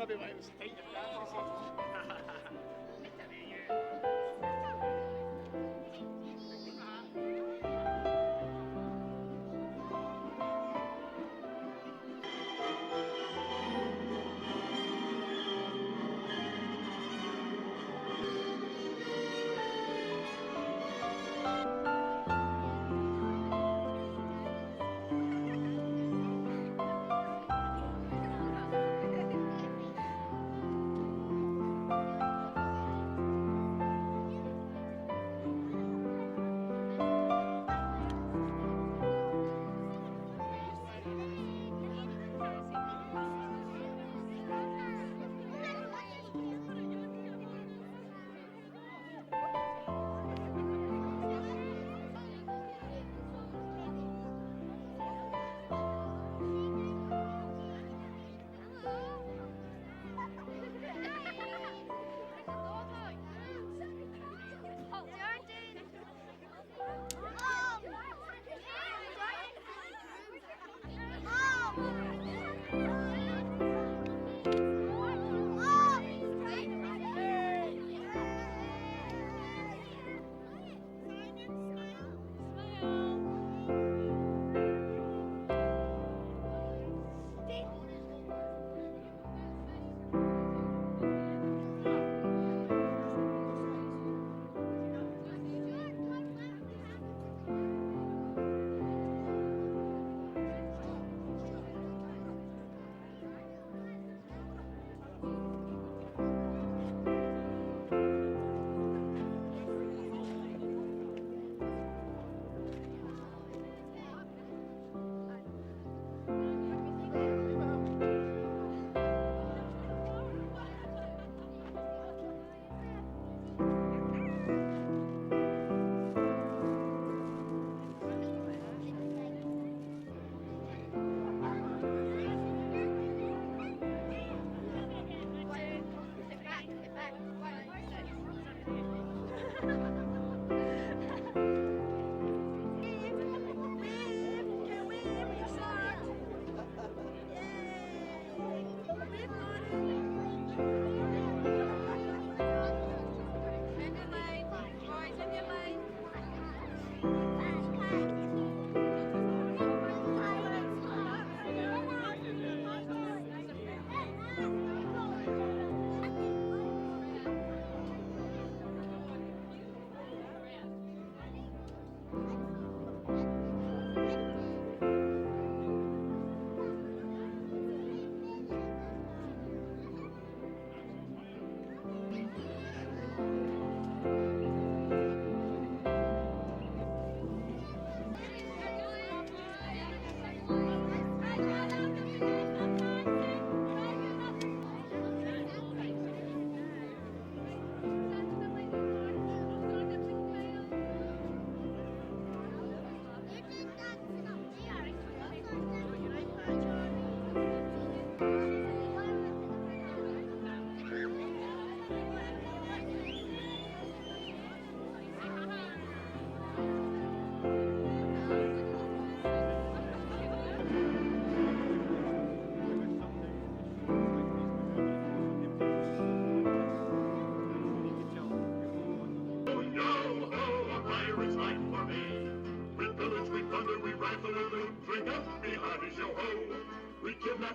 be waiting to take it down.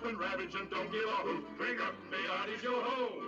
And ravage and don't give a hoot. Drink up, me hearties, yo ho!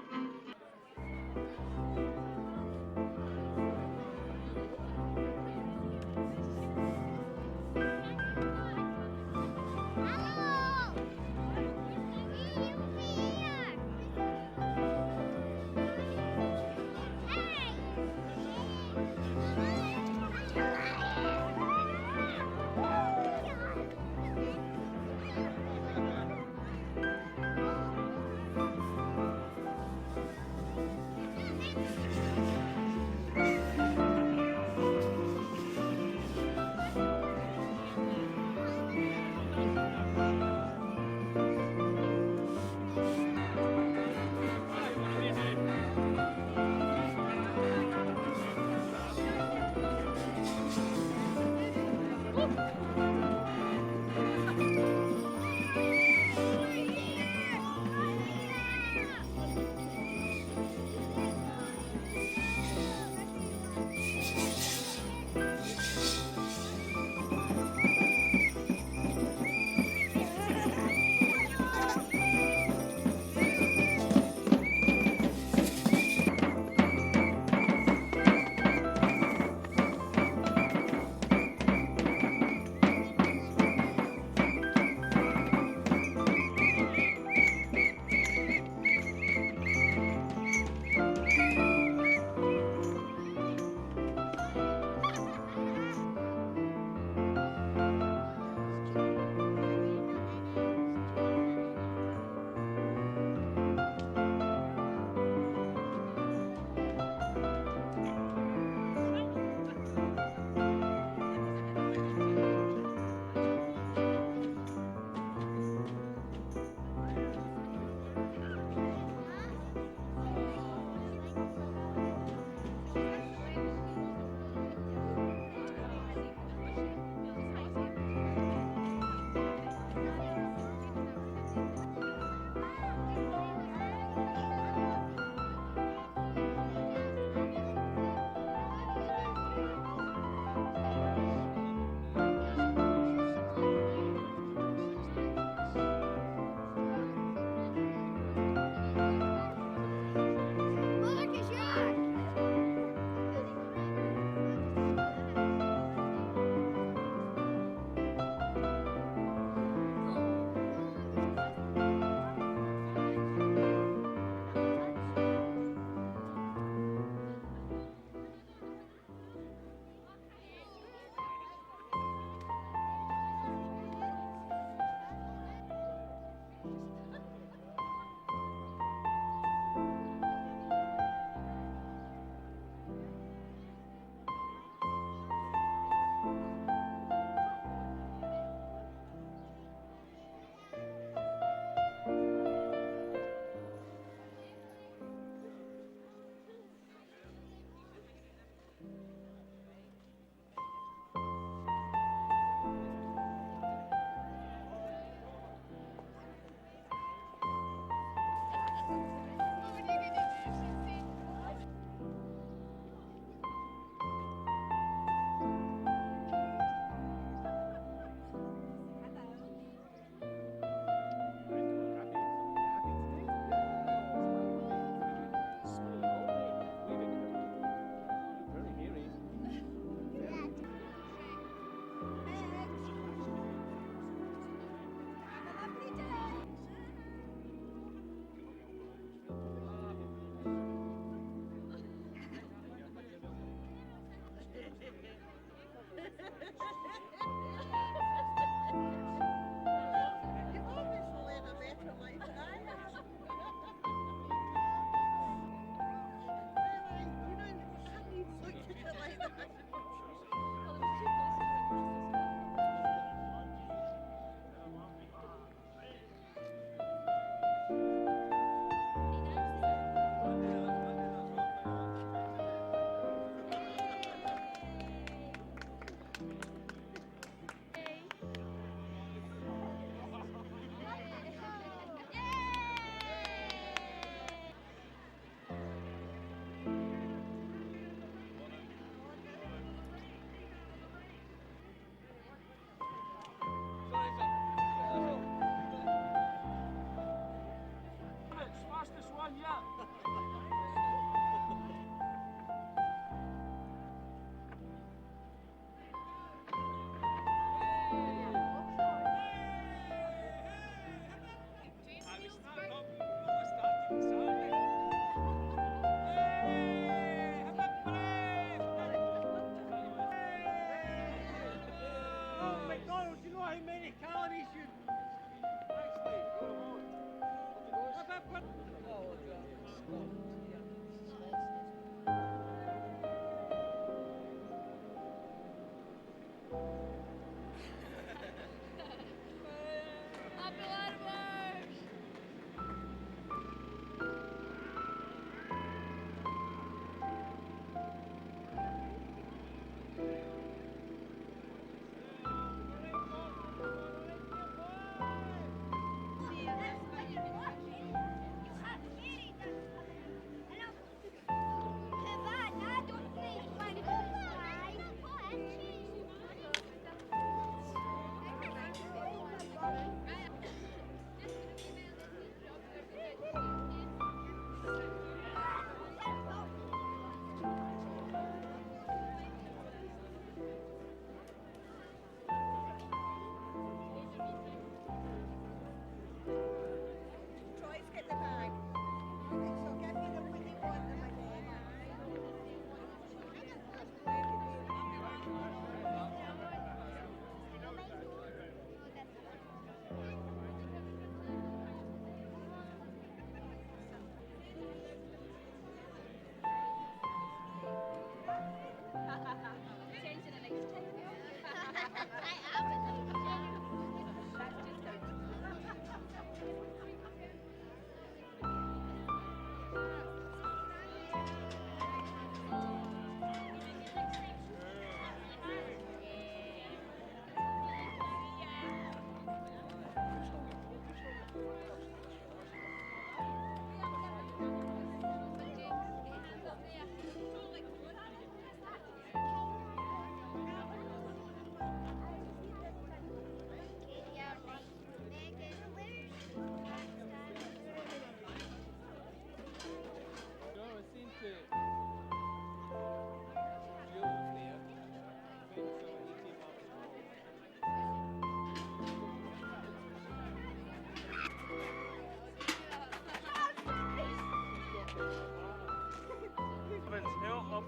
Is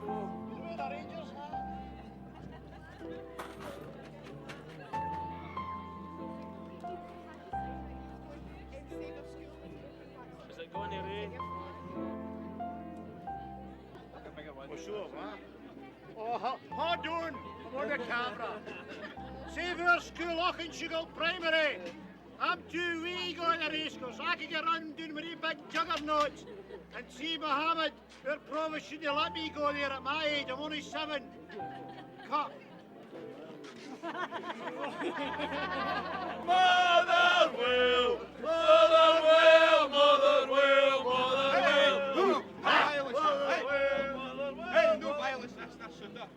it going to rain? We're sure, man. Oh, hold on. I'm on the camera. Save our school off in Sugar Primary. I'm too wee going to race course. I can get run doing my big juggernauts. And see Mohammed, our provost shouldn't let me go there at my age. I'm only 7. Cut. Motherwell, Motherwell, Motherwell, Motherwell. Hey, no violence, that's enough.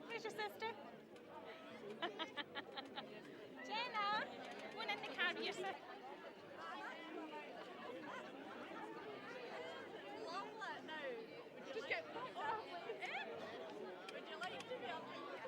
Where's your sister? Jenna, one in the car with your sister. Just get would you like to be on the street?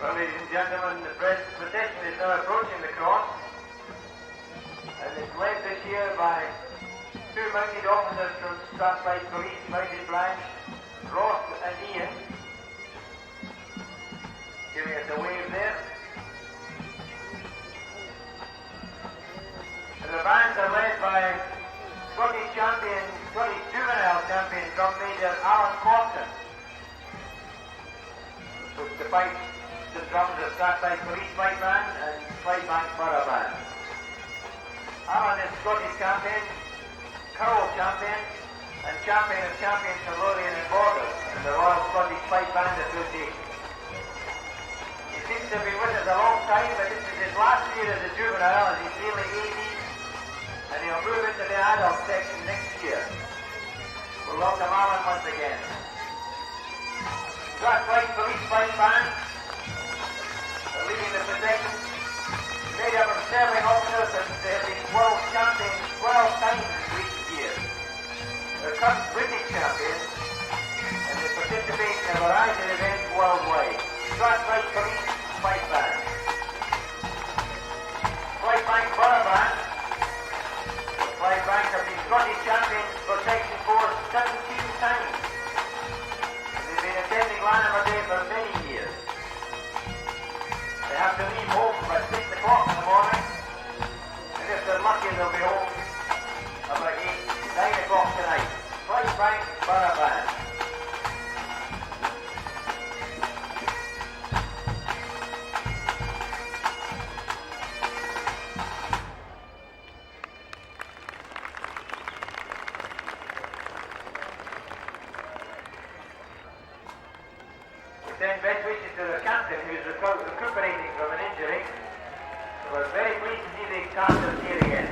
Well, ladies and gentlemen, the procession is now approaching the cross, and it's led this year by two mounted officers from Strathclyde Police, Mounted Branch, Ross and Ian, giving us a wave there. And the bands are led by Scottish juvenile champion drum major Alan Cornet, with the pipes, the drums of Strathclyde Police Pipe Band and Clydebank Borough Band. Alan is Scottish champion, Curl champion, and champion of champions from Lothian and Borders in the Royal Scottish Pipe Band Association. He seems to have been with us a long time, but this is his last year as a juvenile, as he's nearly 80, and he'll move into the adult section next year. We'll welcome Alan once again. Strathclyde Police Pipe Band are leading the procession, made up of serving officers, and they have been world champions 12 times in recent years. They're current British champions, and they participate in a variety of events worldwide. Strathclyde Police Pipe Band. Clydebank Borough Band. Clydebank have been Scottish champions for Section 4 17 times. They've been attending Lanimer Day for many years. They have to leave home by 6 o'clock in the morning, and if they're lucky they'll be home about 9 o'clock tonight. Clydebank Borough Band. Send best wishes to the captain, who's recuperating from an injury. So we're very pleased to see the Councillors here again.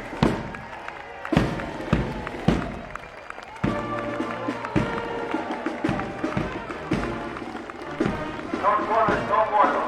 North Corner, Tom Waddell.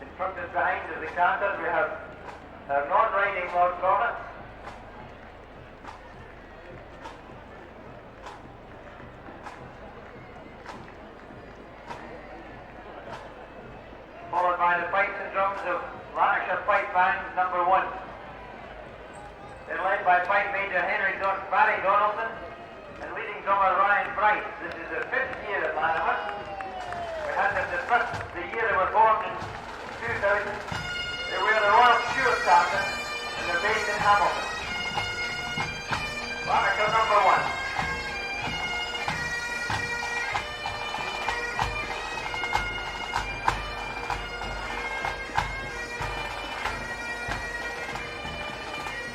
In front and behind of the Councillors we have our non-riding Lord Cornet, followed by the pipes and drums of Lanarkshire Pipe Band number 1. They're led by Pipe Major Barry Donaldson and leading drummer Ryan Bright. This is their 5th year at Lanimer. We had them the year they were formed in 2000. They were the Royal Stewart Captain and they're based in Hamilton. Lanarkshire number 1.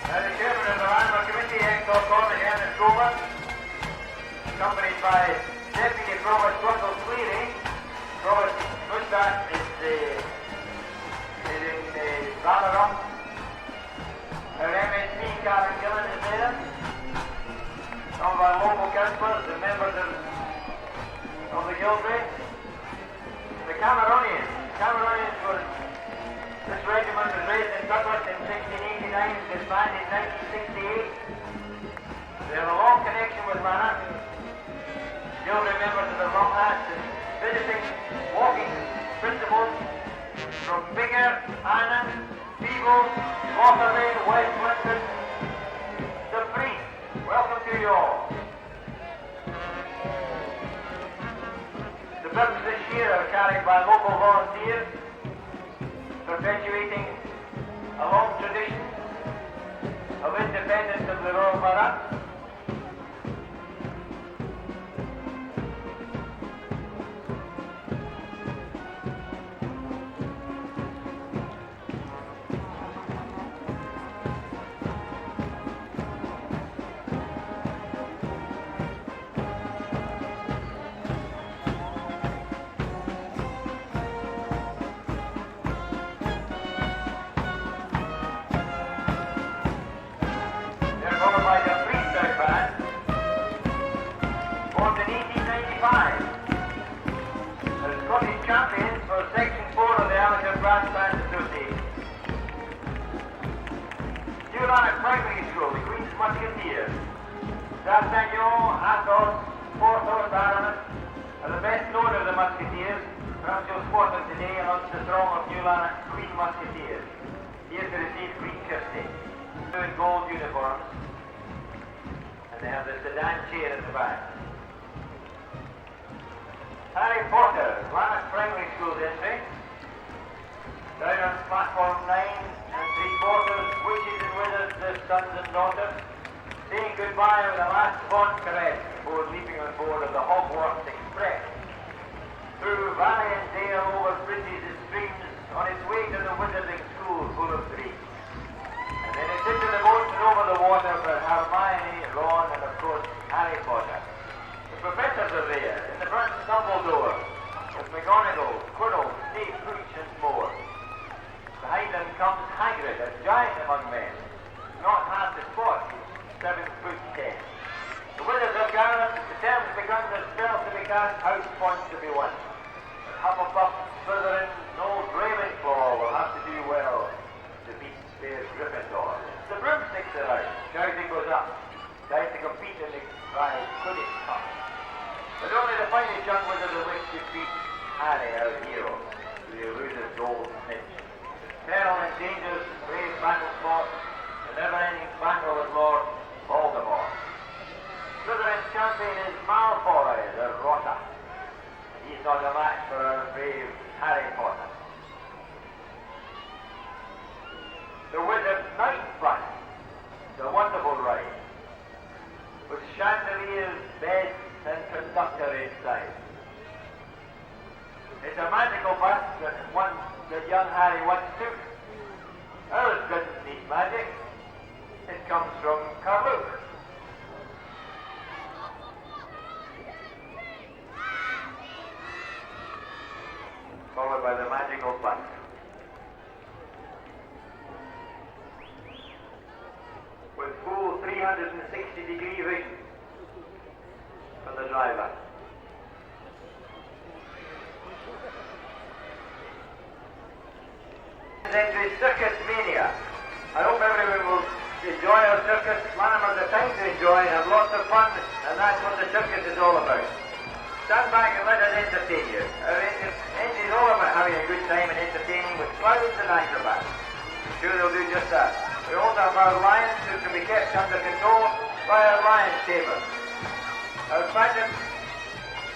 Now the chairman of the Lanimer Committee, Hector Cornet and Grover, accompanied by Deputy Provost Russell Cleary. Provost Mustach is in Rotherham. Our MSP, Karen Gillen, is there. Some of our local councillors and members of the Guildry. The Cameronians were, this regiment was raised in Douglas in 1689, disbanded in 1968. They have a long connection with Lanark. Guildry members of the Long Hats and visiting walking principals from Biggar, Annan, Peebles, Rotherlane, West Lincoln, to you all. The bibs this year are carried by local volunteers, perpetuating a long tradition of independence of the Royal Borough. Into circus mania. I hope everyone will enjoy our circus. Lanimer's a time to enjoy and have lots of fun, and that's what the circus is all about. Stand back and let us entertain you. Our end is all about having a good time and entertaining with clowns and acrobats. I'm sure they'll do just that. We also have our lions who can be kept under control by our lion tamers. Our pageant,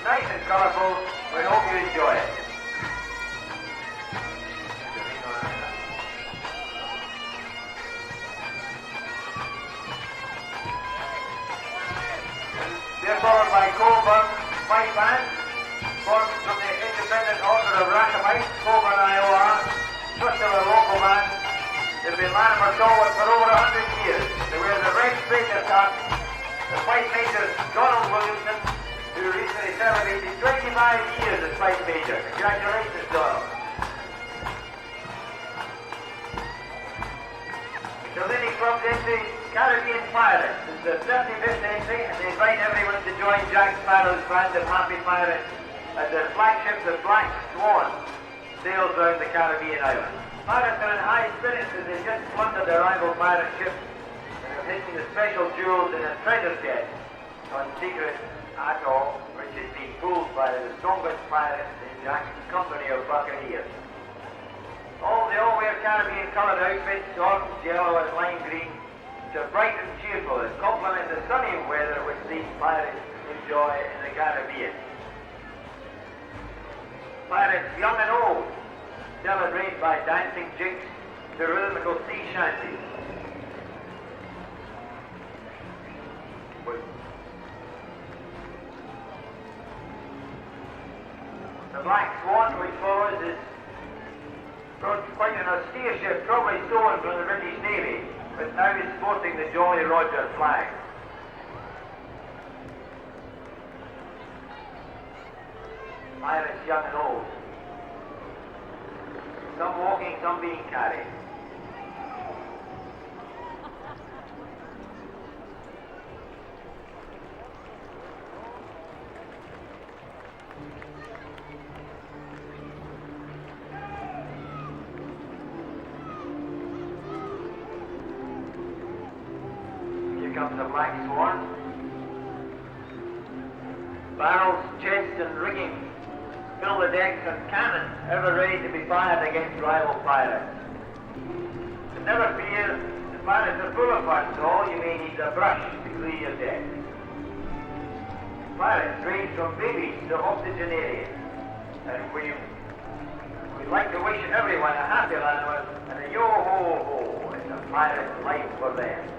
nice and colourful. We hope you enjoy it. They're followed by Colburn Fight Band, formed from the Independent Order of Rackamite, Colburn IOR, just of a local band. They've been Lanimer Solid for over 100 years. They wear the red Straker top. The Fight Major, Donald Williamson, who recently celebrated 25 years as Fight Major. Congratulations, Donald. The Lily Club's entry, Caribbean Pirates. It's the 35th entry, and they invite everyone to join Jack Sparrow's band of Happy Pirates as their flagship, the Black Swan, sails round the Caribbean islands. Pirates are in high spirits as they just plundered their rival pirate ship and are taking the special jewels in a treasure chest on secret atoll, which is being pulled by the strongest pirates in Jack's company of buccaneers. They all wear Caribbean coloured outfits, orange, yellow and lime green, which are bright and cheerful and complement the sunny weather which these pirates enjoy in the Caribbean. Pirates young and old celebrate by dancing jigs to rhythmical sea shanties. The Black Swan, which follows, is quite an austere ship, probably stolen from the British Navy, but now is sporting the Jolly Roger flag. Pirates young and old. Some walking, some being carried. Here comes the Black Swan. Barrels, chests and rigging fill the decks, and cannon ever ready to be fired against rival pirates. But never fear, the pirates are full of fun, so all you may need is a brush to clear your deck. Pirates range from babies to octogenarians, and we'd like to wish everyone a happy Lanimer and a yo-ho-ho. It's a pirate's life for them.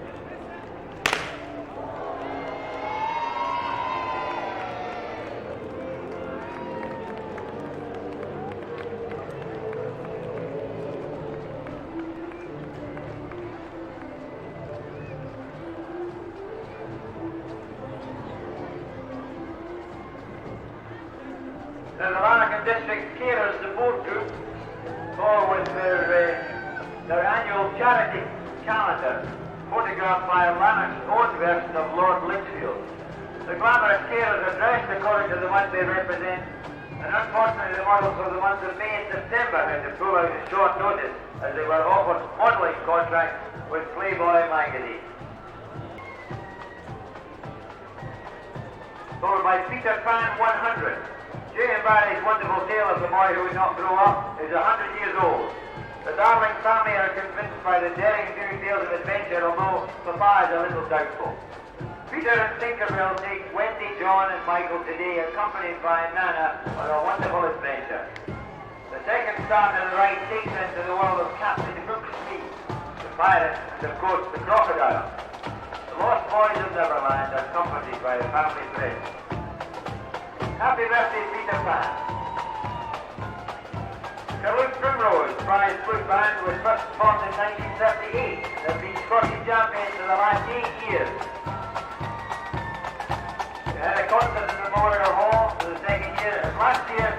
The Lanark District Carers, the boat group, all with their annual charity calendar, photographed by Lanark's own version of Lord Lichfield. The glamorous carers are dressed according to the month they represent, and unfortunately the models for the months of May and September had to pull out at short notice as they were offered modelling contracts with Playboy magazine. Followed by Peter Pan 100. J. and Barry's wonderful tale of the boy who would not grow up is 100 years old. The Darling family are convinced by the daring new tales of adventure, although Papa is a little doubtful. Peter and Tinkerbell take Wendy, John and Michael today, accompanied by Nana, on a wonderful adventure. The second start on the right takes them to the world of Captain Crosbie, the pirate, and of course the crocodile. The Lost Boys of Neverland are comforted by the family thread. Happy birthday, Peter Pan. Calhoun Primrose prize flute band was first formed in 1938 and have been Scottish champions for the last 8 years. They had a concert in the Memorial Hall for the second year, and last year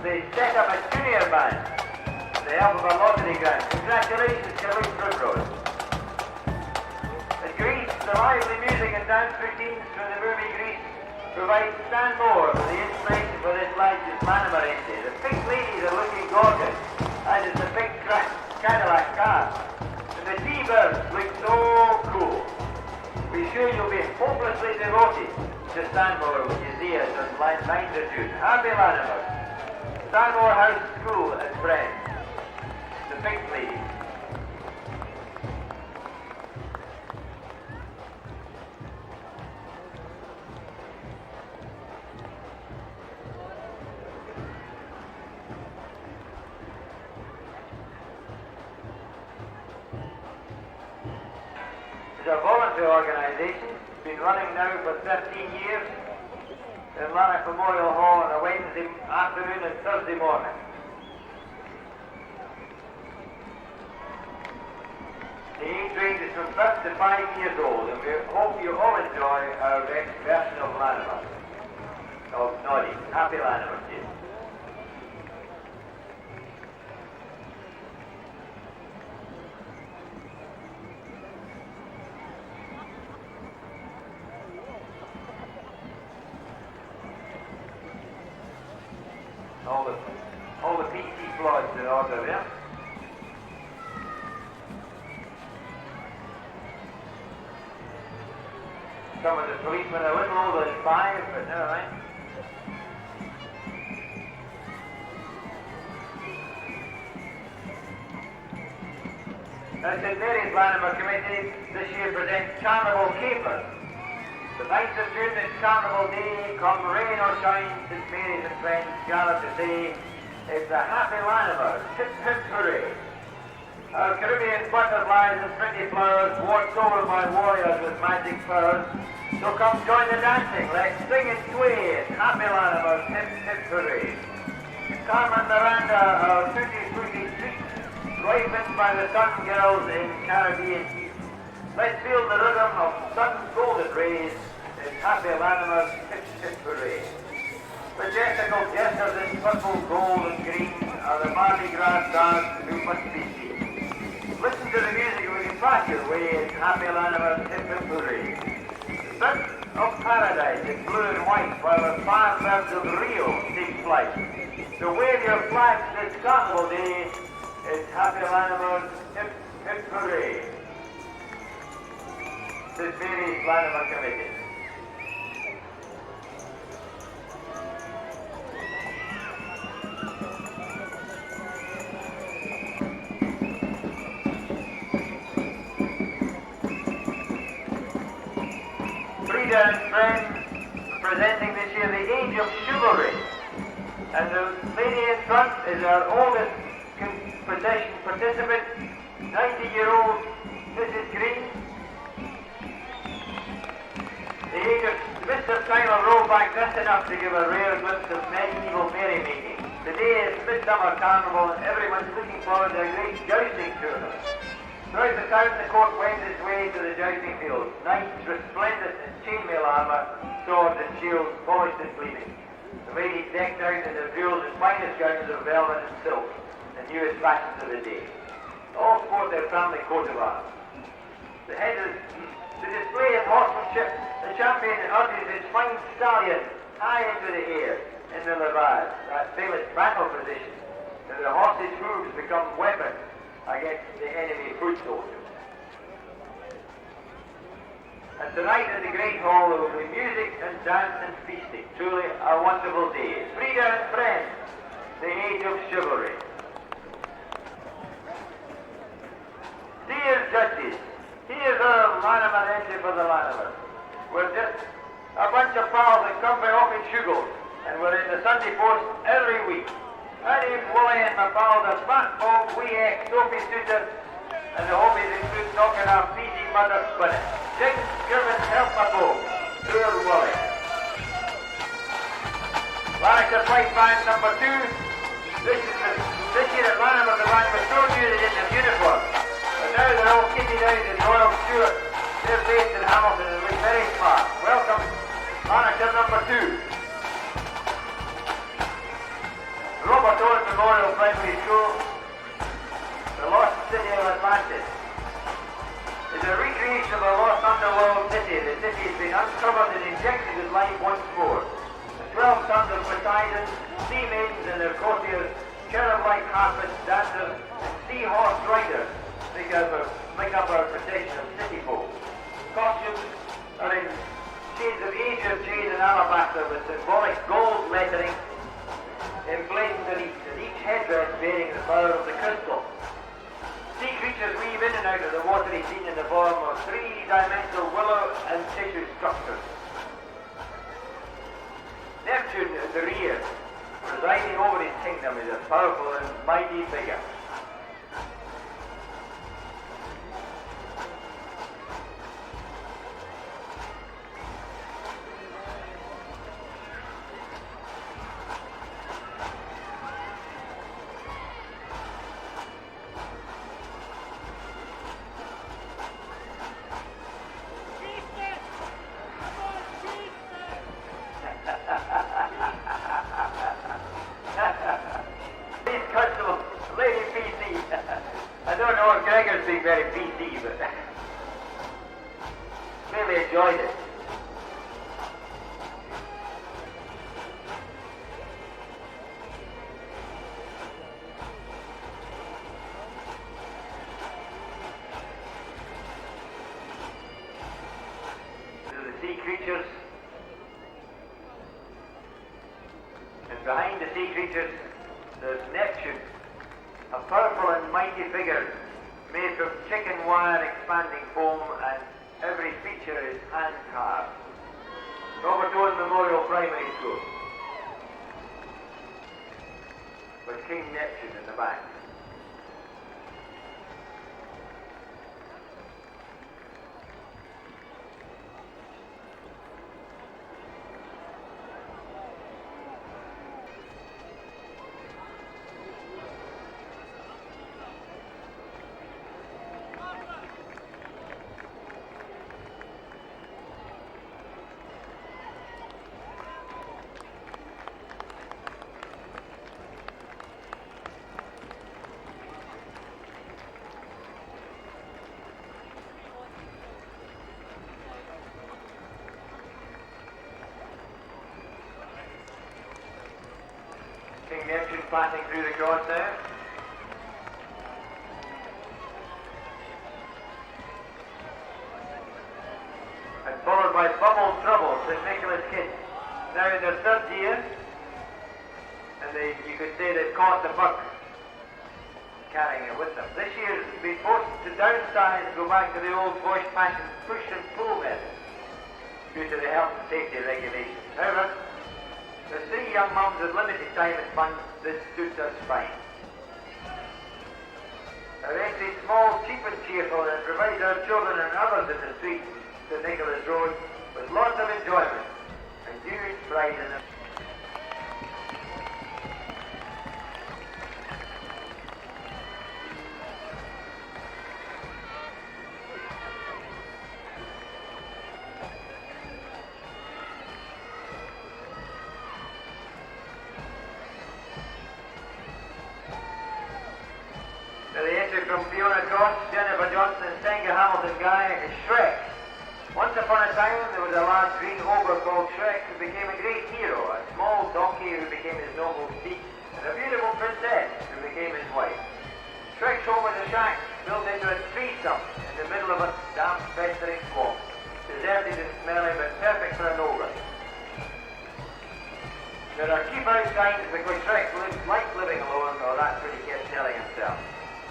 they set up a junior band with the help of a lottery grant. Congratulations, Calhoun Primrose. In Greece, the lively music and dance routines from the movie Greece provides Stan Moore with the inspiration for this latest Lanimer entry. The pink ladies are looking gorgeous, as is the big Cadillac car. And the T-birds look so cool. We're sure you'll be hopelessly devoted to Stanmore when you see us on line 9th of June. Happy Lanimer. Stanmore House School and friends. The pink ladies. It's a voluntary organisation, been running now for 13 years in Lanark Memorial Hall on a Wednesday afternoon and Thursday morning. The age range is from 1 to 5 years old, and we hope you all enjoy our version of Lanimer, of Noddy. Happy Lanimer to you. All the PC plots in order there. Some of the policemen are a little older than 5, but never mind. The St Mary's Lanimer Committee this year presents Carnival Capers. The 9th of June is Carnival Day. Come rain or shine, St Mary's and friends gather to say it's a happy Lanimer. Hip hip hooray. Our Caribbean butterflies and pretty flowers watched over by warriors with magic powers. So come join the dancing, let's sing and sway. It's happy Lanimer, hip hip hooray. Carmen Miranda, our tutti frutti treat, ripened by the sun girls in Caribbean heat. Let's feel the rhythm of sun's golden rays. It's happy Lanimer's hip hip hooray. Majestical jesters in purple, gold and green are the Mardi Gras stars who must be seen. Listen to the music when you pass your way. It's happy Lanimer's hip hip hooray. The sun of paradise is blue and white while the firebirds of Rio take flight. So wave your flags this carnival day. It's happy Lanimer's hip hip hooray. St Mary's Lanimer Committee. Braedale and friends presenting this year the Age of Chivalry. And the lady in front is our oldest procession participant, 90-year-old Mrs. Green. The age of Mr. Tyler rolled back just enough to give a rare glimpse of medieval merrymaking. Today is Midsummer Carnival and everyone's looking forward to a great jousting tournament. Throughout the town, the court wends its way to the jousting field. Knights resplendent in chainmail armour, swords and shields, polished and gleaming. The ladies decked out in their jewels and finest gowns of velvet and silk, the newest fashions of the day. All sport their family coat of arms. The display of horsemanship, the champion urges his fine stallion high into the air, in the levade, that famous battle position, where the horse's hooves become weapons against the enemy foot soldiers. And tonight in the Great Hall there will be music and dance and feasting. Truly a wonderful day. Braedale and friends, the Age of Chivalry. Dear judges, here's our Lanimer entry for the Lanimer. We're just a bunch of pals that come by off in Shugels, and we're in the Sunday Post every week. My name's Willie and my pals are Fat Bob, Wee X, Sophie Suter, and the hobbies include knocking our PC mother spinning. Jing, Girvan, help my bow. Poor Willie. Lannister Fight Band number 2. This year at Lanimer the band was so new they didn't have uniforms. But now they're all kitted out in Royal Stewart. They're based in Hamilton and look very smart. Welcome, Lannister number 2. Robert Owen Memorial Primary School, the lost city of Atlantis, is a recreation of a lost underworld city. The city has been uncovered and injected with life once more. The 12 sons of Poseidon, sea maidens and their courtiers, cherub-like harpists, dancers, and seahorse riders make up our procession of city folk. Costumes are in shades of azure jade and alabaster with symbolic gold lettering emblazoned beneath, and each headdress bearing the power of the crystal. Sea creatures weave in and out of the watery scene in the form of three-dimensional willow and tissue structures. Neptune at the rear, presiding over his kingdom, is a powerful and mighty figure. Very PC, but really enjoyed it. The sea creatures, and behind the sea creatures there's Neptune, a powerful and mighty figure made from chicken wire expanding foam, and every feature is hand carved. Robert Owen Memorial Primary School, with King Neptune in the back. King Neptune passing through the cross now. And followed by Bubble Trouble, St. Nicholas kids. Now in their third year, and you could say they've caught the bug, carrying it with them. This year has been forced to downsize and go back to the old bush-fashioned push and pull method due to the health and safety regulations. However, the three young mums with limited time and funds, this suits us fine. Our entry small, cheap and cheerful, and provides our children and others in the streets to Nicholas Road with lots of enjoyment and huge pride in them. From Fiona Cross, Jennifer Johnson and Stenga Hamilton Guy is Shrek. Once upon a time there was a large green ogre called Shrek who became a great hero, a small donkey who became his noble steed, and a beautiful princess who became his wife. Shrek's home was a shack built into a tree stump in the middle of a damp, festering swamp, deserted and smelling but perfect for an ogre. There are keep out signs because Shrek likes living alone, or that's what he kept telling himself.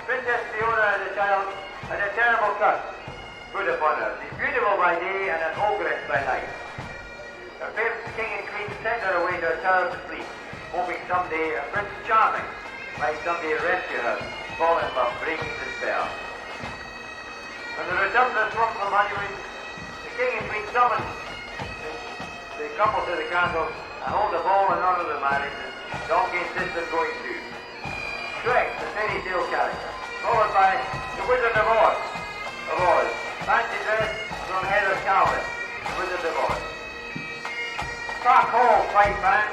Princess Fiona as a child had a terrible curse put upon her. She's beautiful by day and an ogress by night. Her parents, King and Queen, sent her away to a tower to sleep, hoping someday a Prince Charming might someday rescue her, fall in love, breaking the spell. When they returned to the swamp from honeymoon, the King and Queen summoned the couple to the castle and hold a ball in honour of the marriage, and Donkey insisted going too. Shrek, the fairy tale character, followed by the Wizard of Oz, fancy dress from Heather Calvin, the Wizard of Oz. Park Hall Pipe Band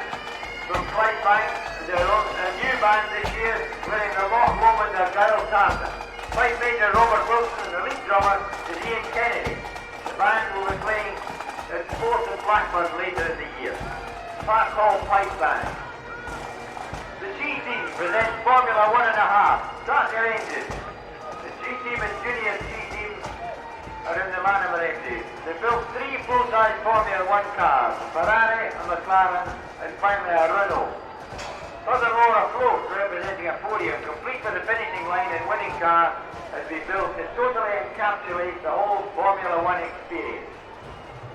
from Clydebank, a new band this year, wearing the Loch Lomond of Giles Tartan. Pipe Major Robert Wilson and the lead drummer is Ian Kennedy. The band will be playing at Sports and Blackburn later in the year. Park Hall Pipe Band. The G-Team presents Formula 1.5. Start your engines. The G-Team and Junior G-Team are in the Lanimer entry. They built 3 full-size Formula 1 cars, a Ferrari, a McLaren, and finally a Renault. Furthermore, a float representing a podium, complete with the finishing line and winning car, has been built to totally encapsulate the whole Formula 1 experience.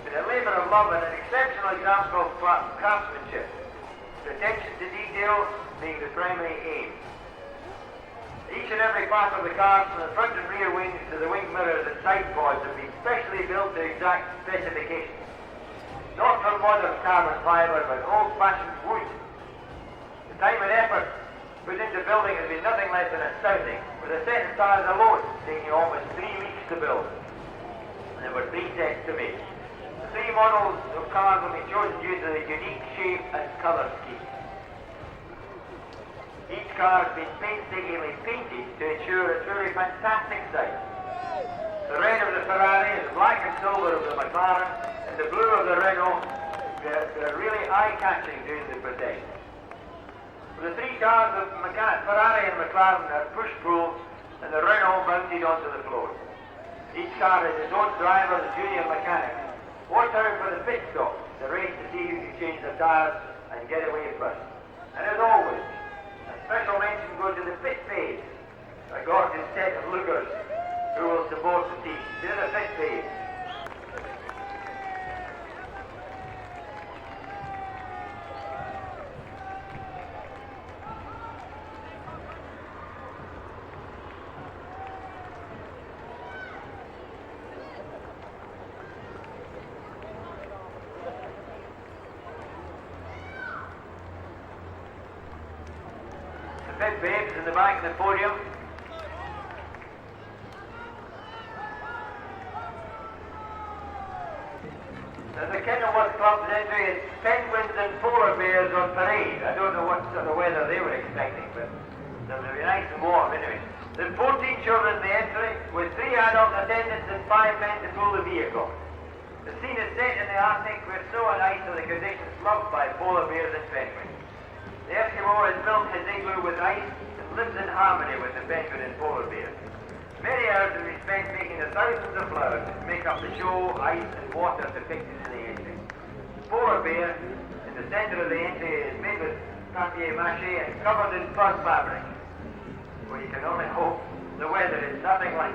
With a labour of love and an exceptional example of craftsmanship, the attention to detail being the primary aim. Each and every part of the car, from the front and rear wings to the wing mirrors and side pods, have been specially built to exact specifications. Not from modern carbon fibre, but old-fashioned wood. The time and effort put into building has been nothing less than astounding, with the set of cars alone taking almost 3 weeks to build. And there were 3 sets to make. The 3 models of cars will be chosen due to the unique shape and colour scheme. Each car has been painstakingly painted to ensure a truly fantastic sight. The red of the Ferrari, the black and silver of the McLaren, and the blue of the Renault, they're really eye-catching during the procession. The 3 cars of Ferrari and McLaren are push-pull, and the Renault mounted onto the floor. Each car has its own driver and junior mechanic. Watch out for the pit stop, the race to see who can change the tyres and get away first. And as always, a special mention goes to the pit phase, a gorgeous set of lookers who will support the team. To the fifth page. Fifth babes in the back of the podium. The Kenilworth Club's entry is penguins and polar bears on parade. I don't know what sort of weather they were expecting, but they'll be nice and warm anyway. There's 14 children in the entry, with 3 adult attendants and 5 men to pull the vehicle. The scene is set in the Arctic, where snow and ice are the conditions loved by polar bears and penguins. The Eskimo has built his igloo with ice and lives in harmony with the penguin and polar bear. Many hours have been spent making the thousands of flowers that make up the show, ice and water depicted in the entry. The polar bear in the centre of the entry is made with papier-mâché and covered in fur fabric. Well, you can only hope the weather is nothing like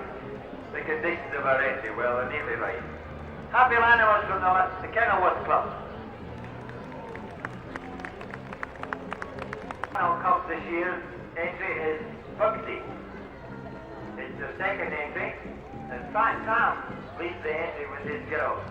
the conditions of our entry. Well, they're nearly right. Happy Lanimers from the Kenilworth Club. Final Cup this year's entry is Bugsy. It's the second entry, and Fat Sam leads the entry with his girls.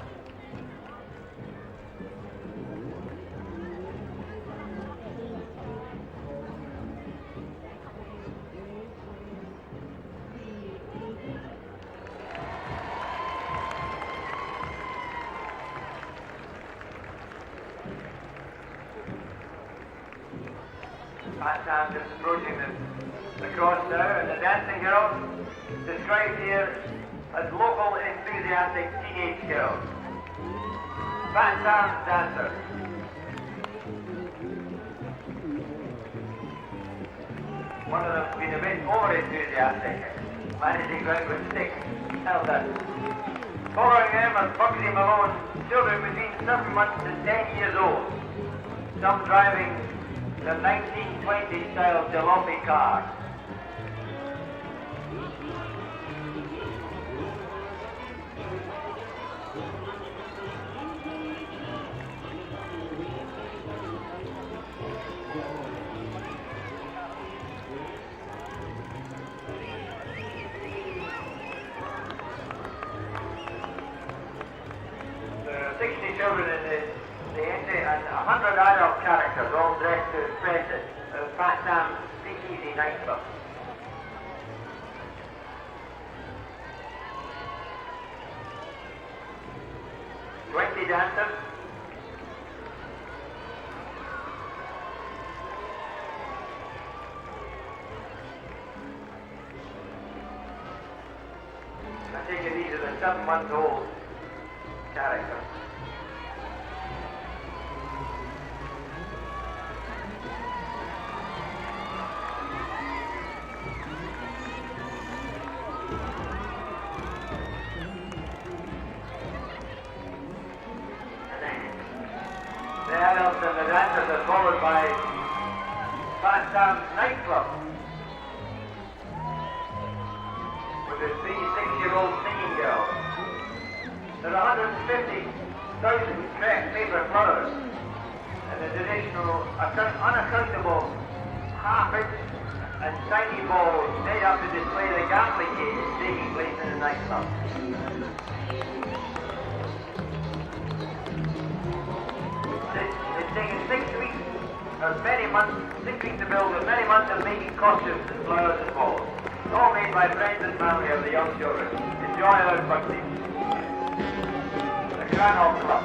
Fat Sam just approaching the cross now, and the dancing girls described here as local enthusiastic teenage girls. Fat Sam's dancers. One of them's been a bit over-enthusiastic, managing ground with sticks. Held that. Following them are Bugsy Malone, children between 7 months and 10 years old. Some driving the 1920s style jalopy car. There are 60 children in the entry and 100 adult characters, all dressed to impress it. Fat Sam's Speakeasy nightclub. Dancers. I take it these are the 7-month-old characters. The adults and the dancers are followed by Fat Sam's nightclub with the 3 6-year-old singing girls. There are 150,000 crepe paper flowers and the traditional unaccountable half-inch and tiny balls made up to display the gambling games taking place in the nightclub. It's taken 6 weeks or many months, 6 weeks to build with many months of making costumes and flowers and balls. All made by friends and family of the young children. Enjoy our Bugsy. The Granholm Club.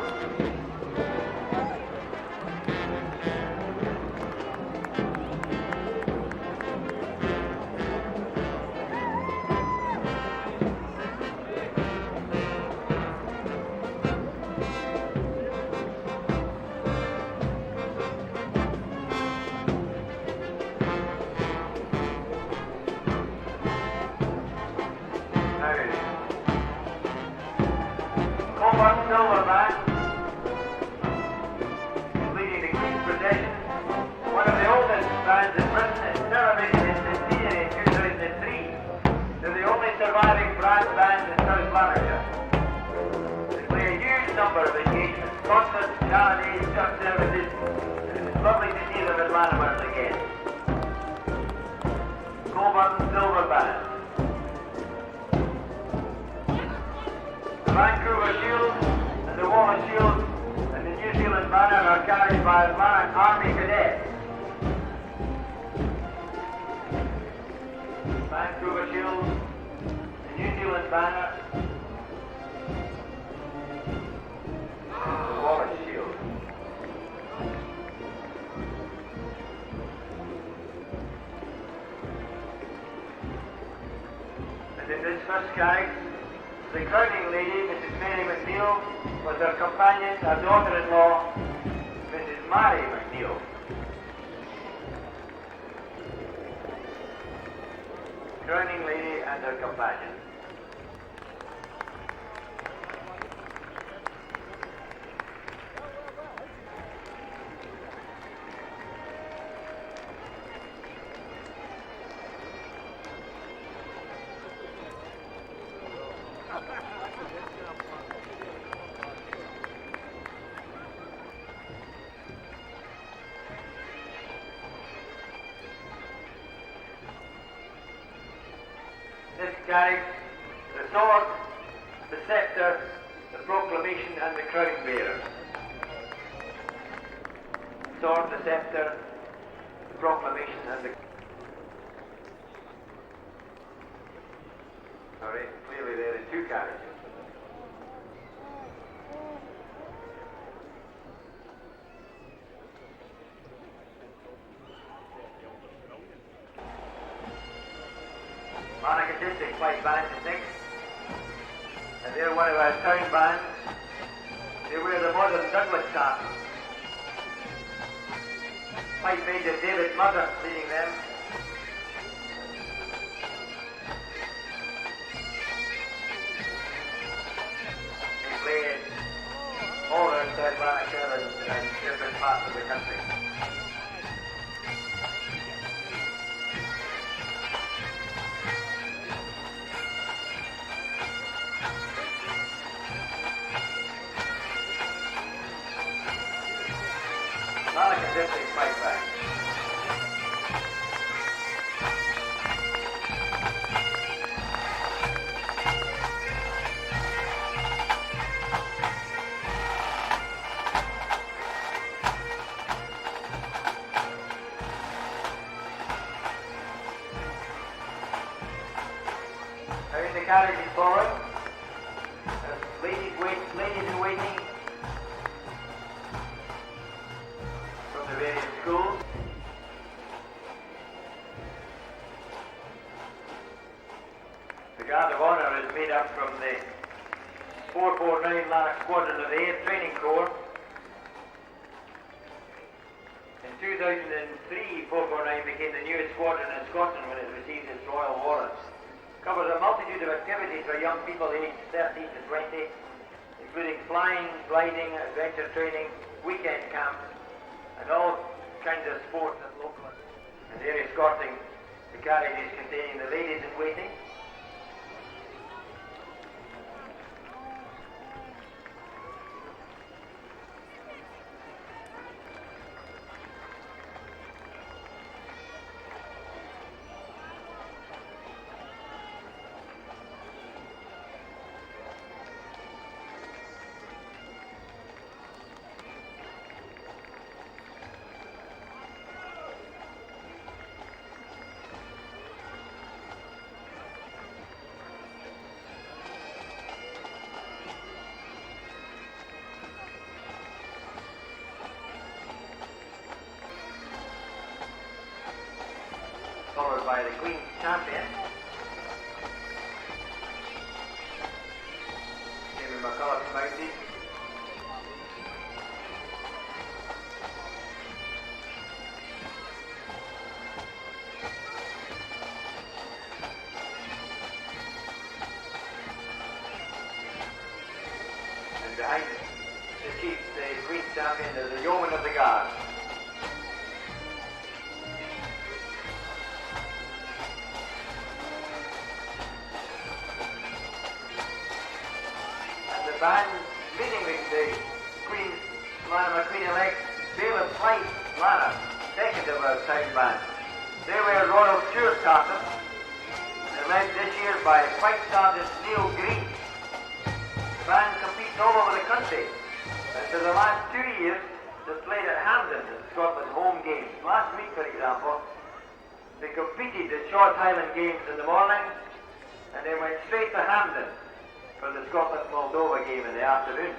Silverman Constant Charlie Chuck services. It's lovely to see them at Lanimer's again. Coburn Silver Band. The Vancouver Shield and the Wallace Shield and the New Zealand banner are carried by Army cadets. Vancouver Shield, the New Zealand banner, the Wallace Shield. And in this first carriage, the crowning lady, Mrs. Mary McNeil, was her companion, her daughter-in-law, Mrs. Mary McNeil. Crowning lady and her companion. This carries the sword, the sceptre, the proclamation and the crown bearers. Sword, the sceptre, the proclamation and the... Sorry, clearly there are two carriages. Artistic white band is next, and they're one of our town bands. They wear the modern Douglas cap. White Major David Mother leading them. They play all around South Lanarkshire and different parts of the country. Alec and Kirstie fight back. Now in the carriage is forward. Ladies in waiting. The various schools. The Guard of Honour is made up from the 449 Lanark Squadron of the 8th Training Corps. In 2003, 449 became the newest squadron in Scotland when it received its royal warrants. Covers a multitude of activities for young people aged 13 to 20, including flying, gliding, adventure training, weekend camps, and all kinds of sports and local. And they're escorting the carriages containing the ladies in waiting. Followed by the Queen's Champion, Jamie McCulloch mounted. And behind the chief, the Queen's Champion, is the Yeoman of the Guard. Band leading the Queen's Lanimer elect Bailiff White, Lana, second of our town band. They were Royal Stewart Tartan. They're led this year by White Sergeant Neil Green. The band competes all over the country, and for the last 2 years they've played at Hampden at Scotland home games. Last week, for example, they competed at Short Highland Games in the morning, and they went straight to Hampden for the Scotland-Moldova game in the afternoon.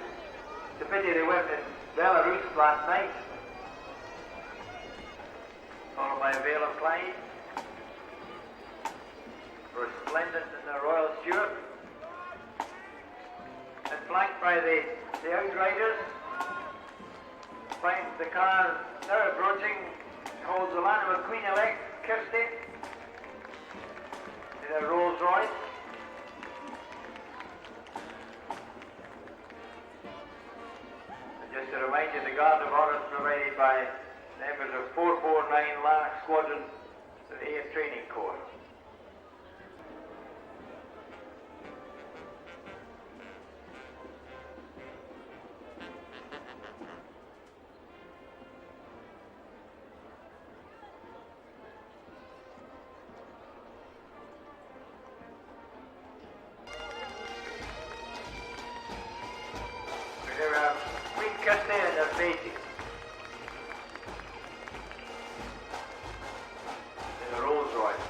It's a pity they went in Belarus last night, followed by Vale of Clyde, resplendent in the Royal Stewart, and flanked by the Outriders. Find the car now approaching, holds the Lanimer Queen-elect Kirstie in a Rolls Royce. And just to remind you, the Guard of Honour is provided by members of 449 Lanark Squadron, the Air Training Corps. Queen Kirstie and her baby in a Rolls Royce.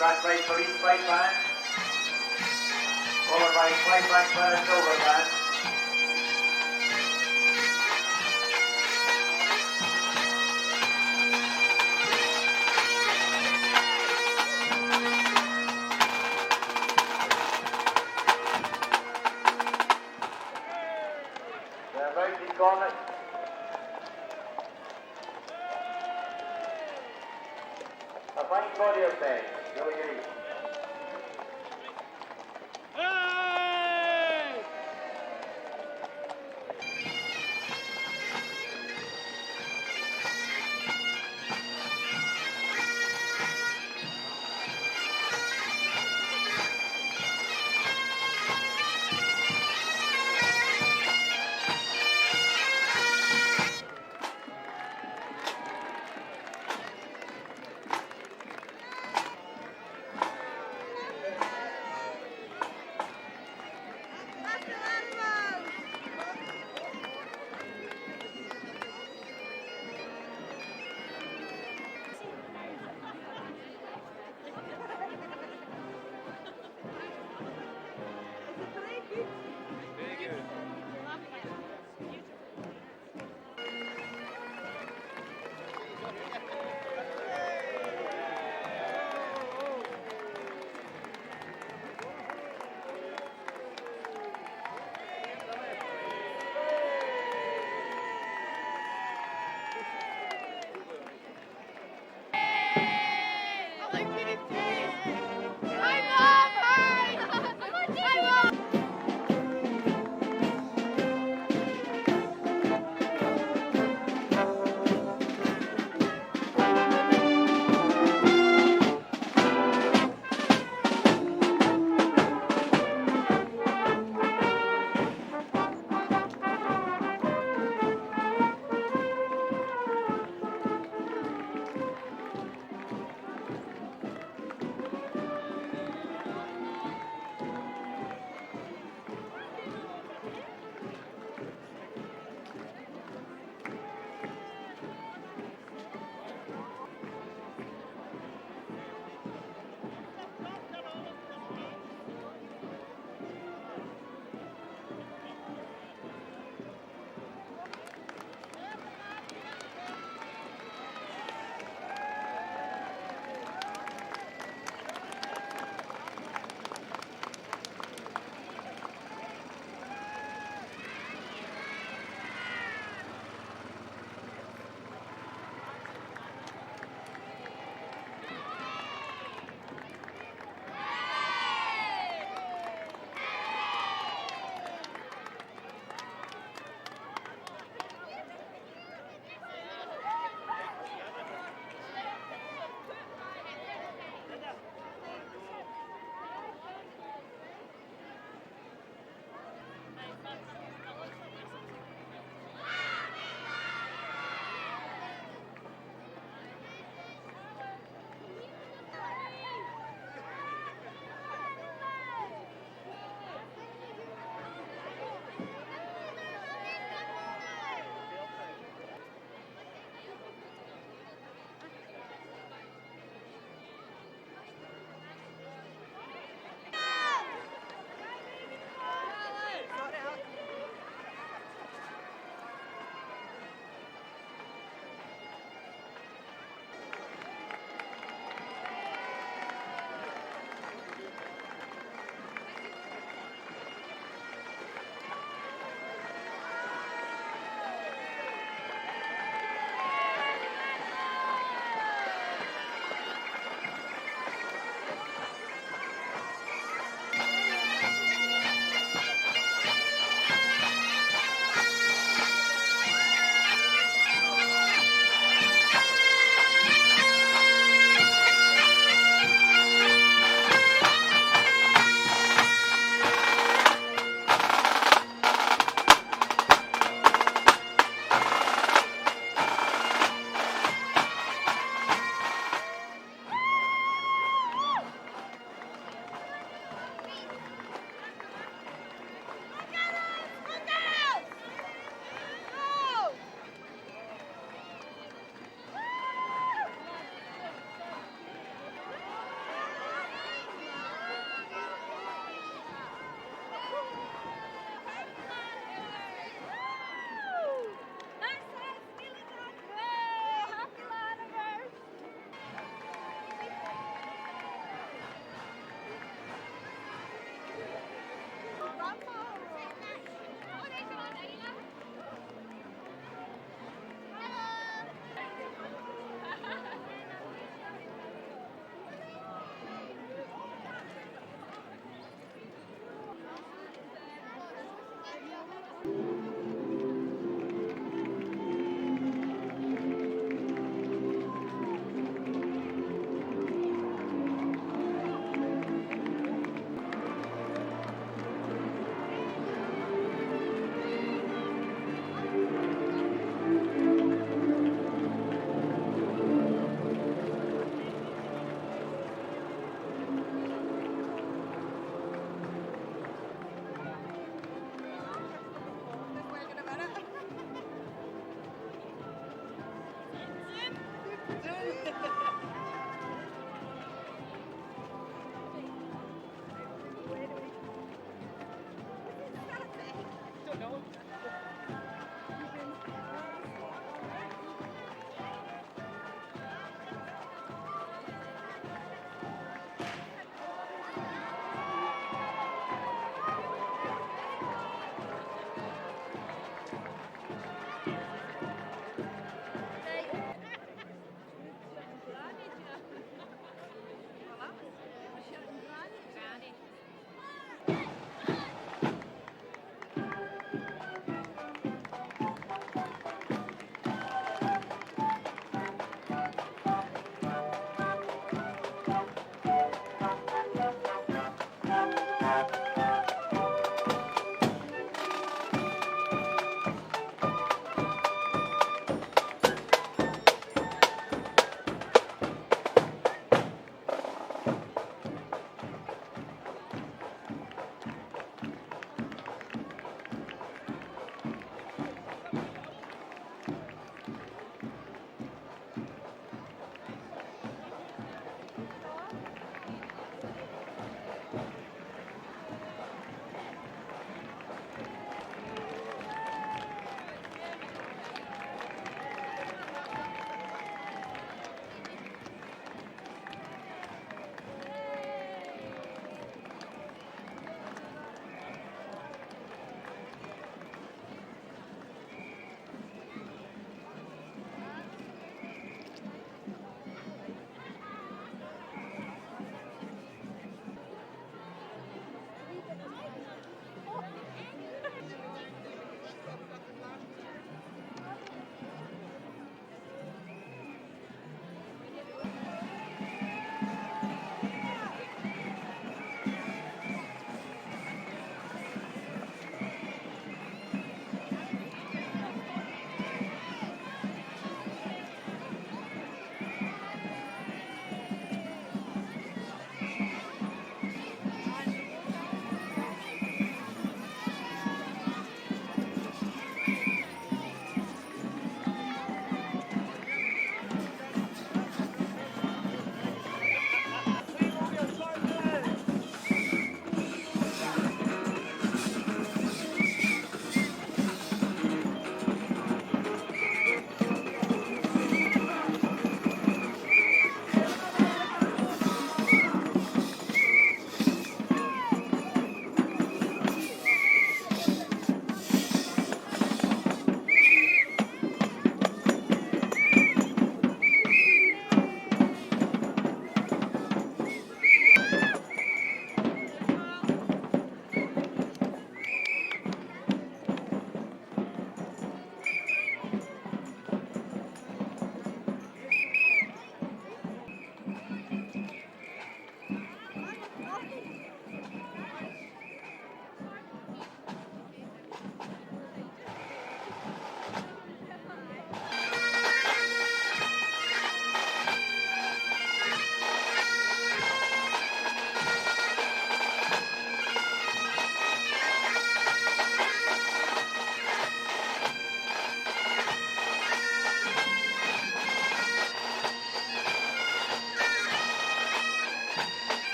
Back by police white band, followed by white black and silver band. The mounted Cornet. A fine body of men. Really good. Hey!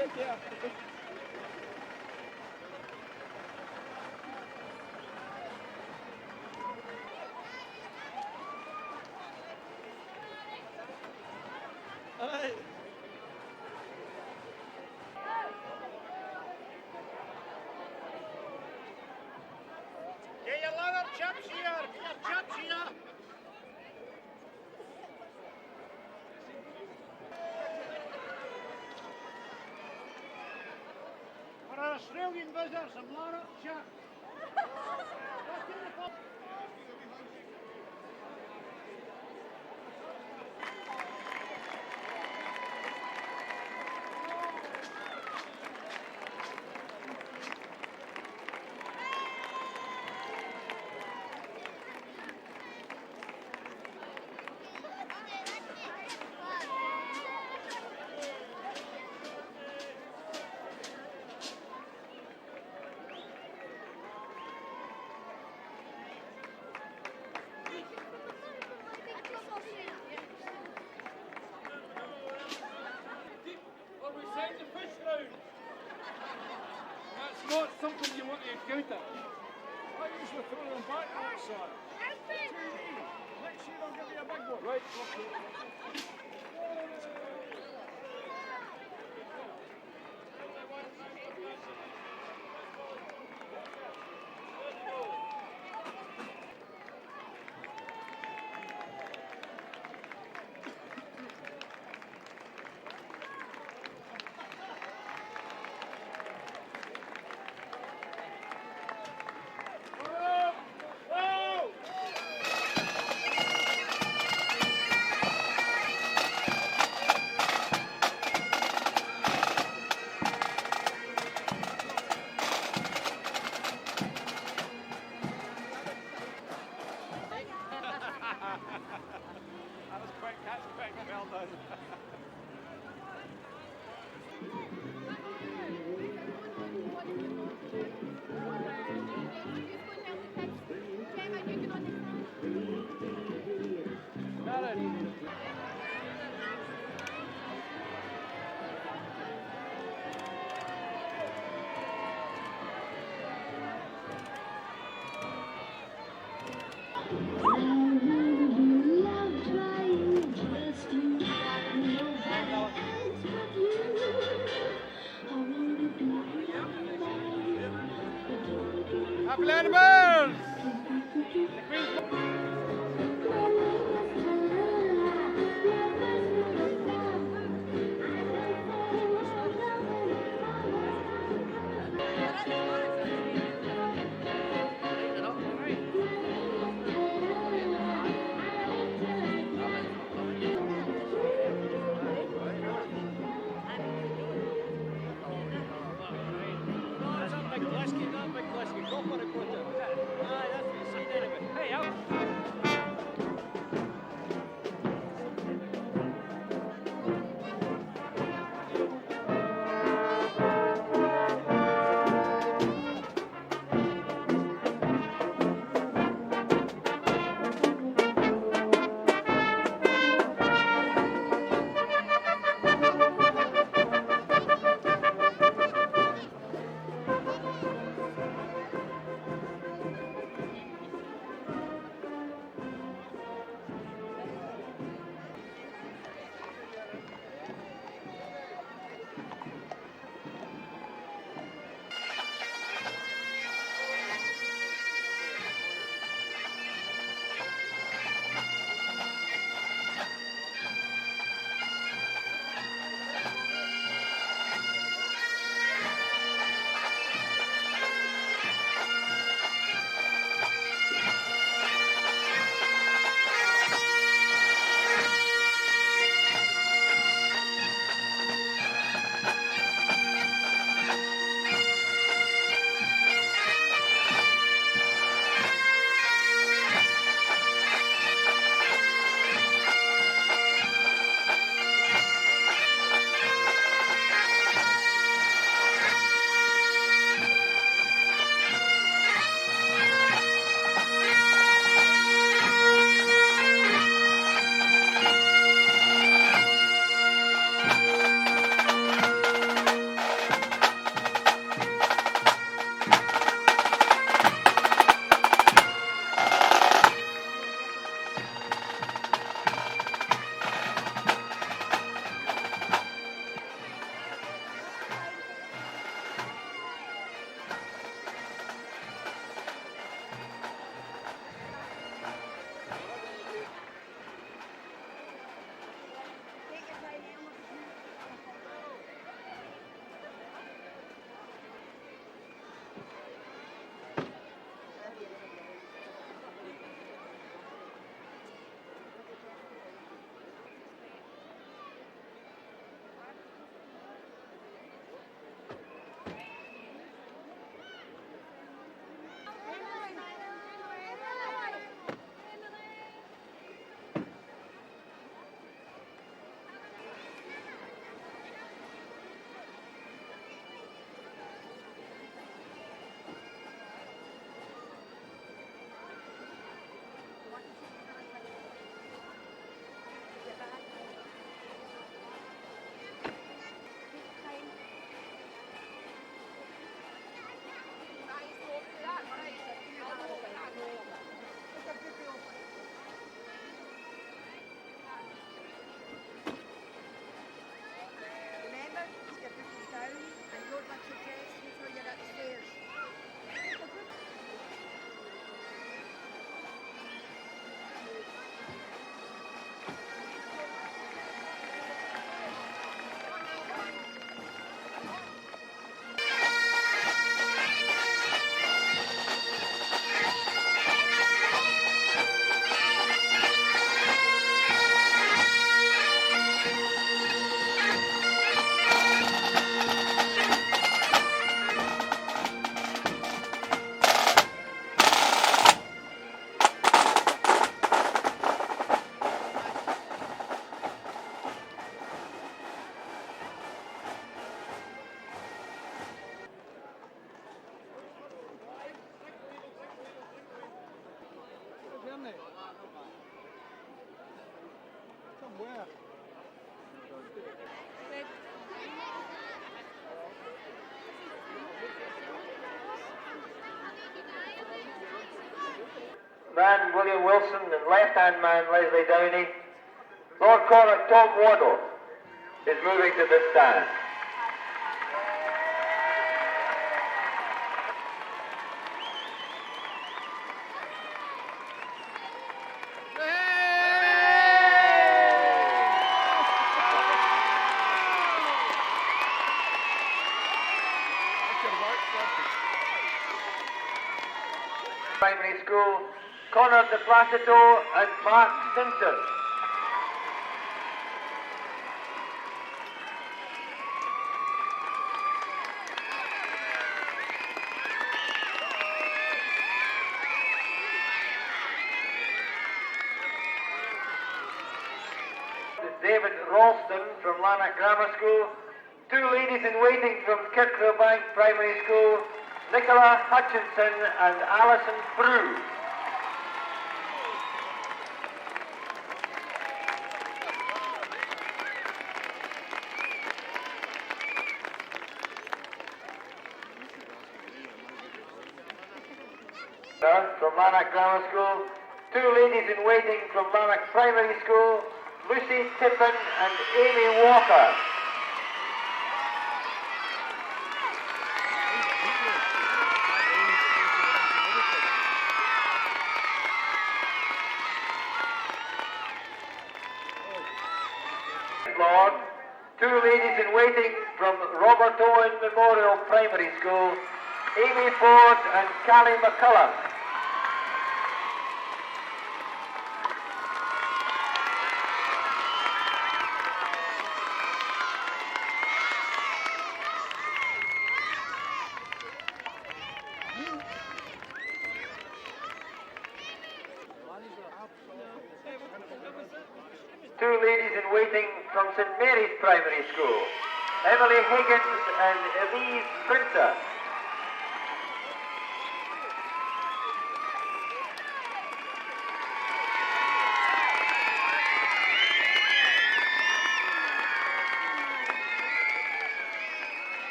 Take care. Alright. Get your leather chaps here! Get your chaps here! For our Australian visitors, some leather chaps. Let's get the pub. Well, we sent the fish round. That's not something you want to encounter. I usually throw them back outside. Next year I'll give you a big one. Right, okay. That was quick, that's quick, well done. Happy Lanimers! Big Glasky, go for it, Cornet. man William Wilson and left-hand man Leslie Downey, Lord Cornet Tom Waddell is moving to this stand. Primary School, Conor de Placido and Mark Stinson. David Ralston from Lanark Grammar School, two ladies in waiting from Kirkcrillbank Primary School, Nicola Hutchinson and Alison Frew. From Lanark Grammar School, two ladies in waiting from Lanark Primary School, Lucy Tippin and Amy Walker. Lord, two ladies in waiting from Robert Owen Memorial Primary School, Amy Ford and Callie McCullum. Two ladies in waiting from St Mary's Primary School, Emily Higgins and Elise Printer.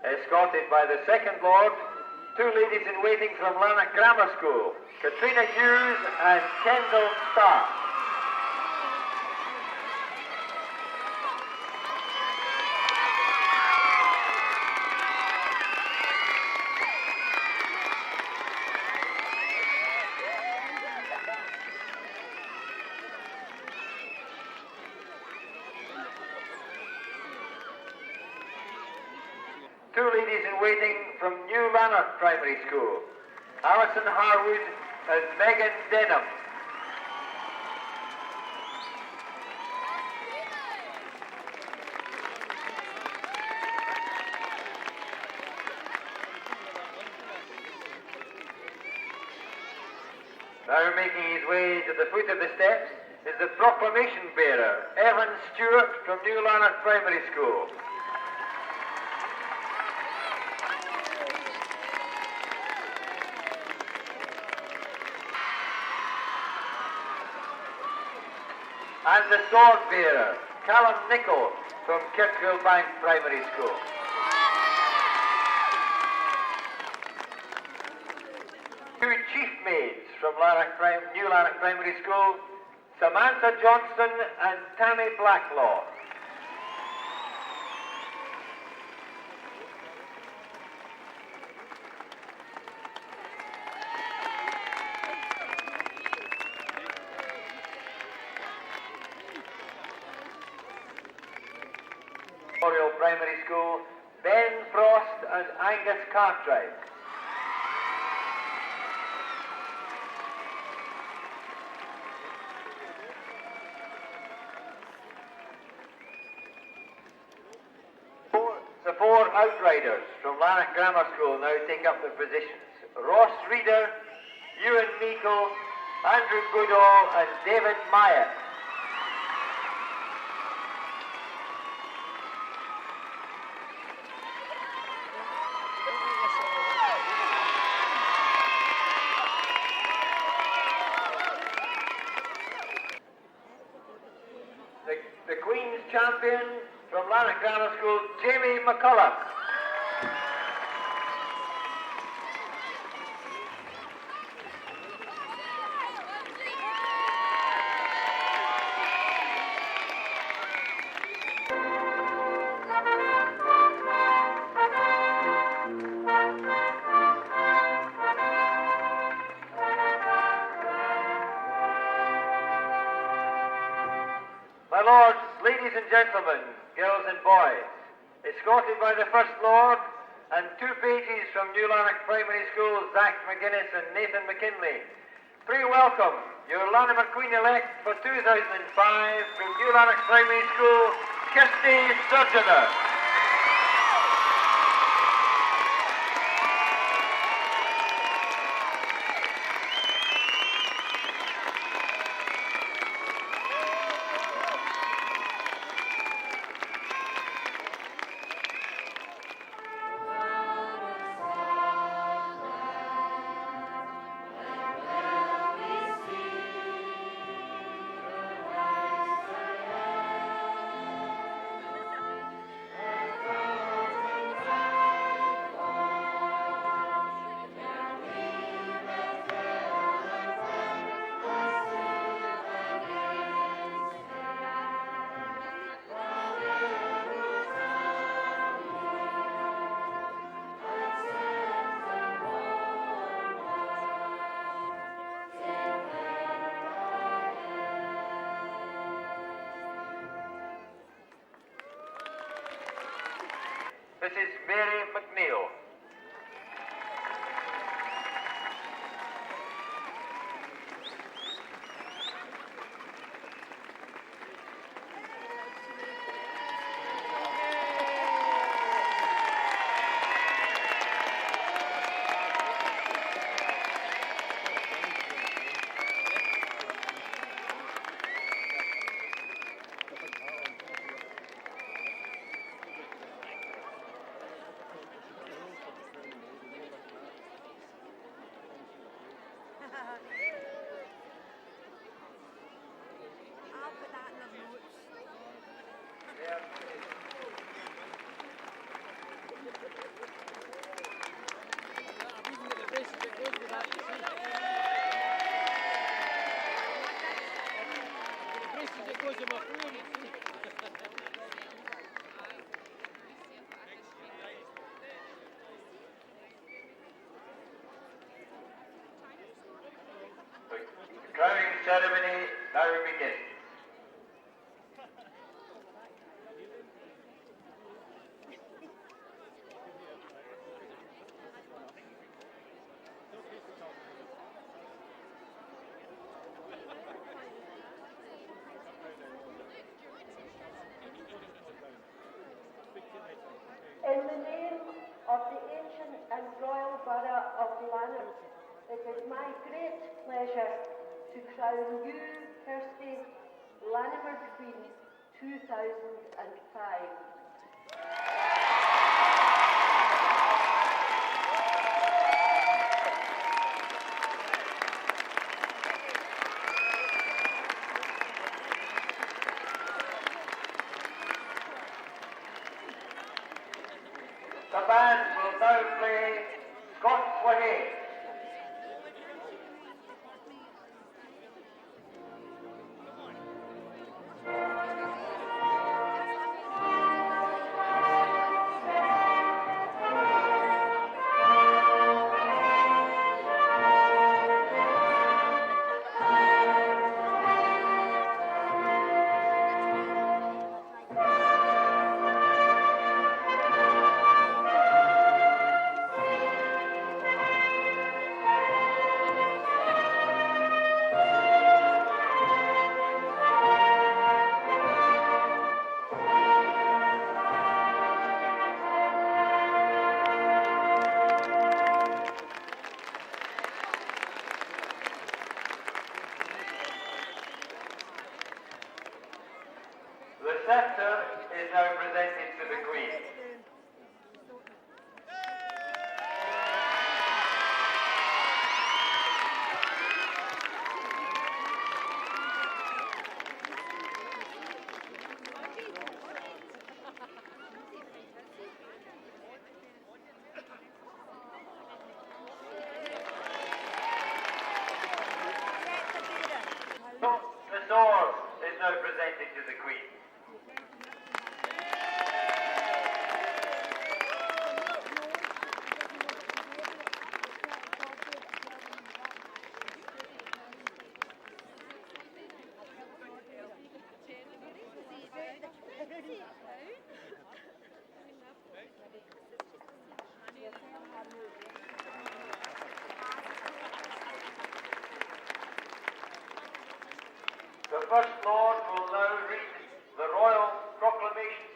Escorted by the second Lord, two ladies in waiting from Lanark Grammar School, Katrina Hughes and Kendall Stark. Two ladies in waiting from New Lanark Primary School, Alison Harwood and Megan Denham. Now making his way to the foot of the steps is the proclamation bearer, Evan Stewart from New Lanark Primary School. And the sword bearer, Callum Nichol from Kirkcrillbank Primary School. Two chief maids from New Lanark Primary School, Samantha Johnston and Tammy Blacklaw. Memorial Primary School, Ben Frost and Angus Cartwright. The four outriders from Lanark Grammar School now take up their positions. Ross Reader, Ewan Meikle, Andrew Goodall and David Myatt. The Queen's champion from Lanark Grammar School, Jamie McCullough. My lords, ladies and gentlemen, girls and boys, escorted by the First Lord and 2 pages from New Lanark Primary School, Zach McGuinness and Nathan McKinley, pre-welcome your Lanimer Queen-elect for 2005 from New Lanark Primary School, Kirstie Surgenor. Mrs. Mary McNeil. The crowning ceremony now begins. In the name of the ancient and royal borough of Lanark, it is my great pleasure to crown you, Kirstie, Lanimer Queen 2005. The band will now play Scots Way. The sceptre is now presented to the Queen. The sword is now presented to the Queen. The First Lord will now read the Royal Proclamation.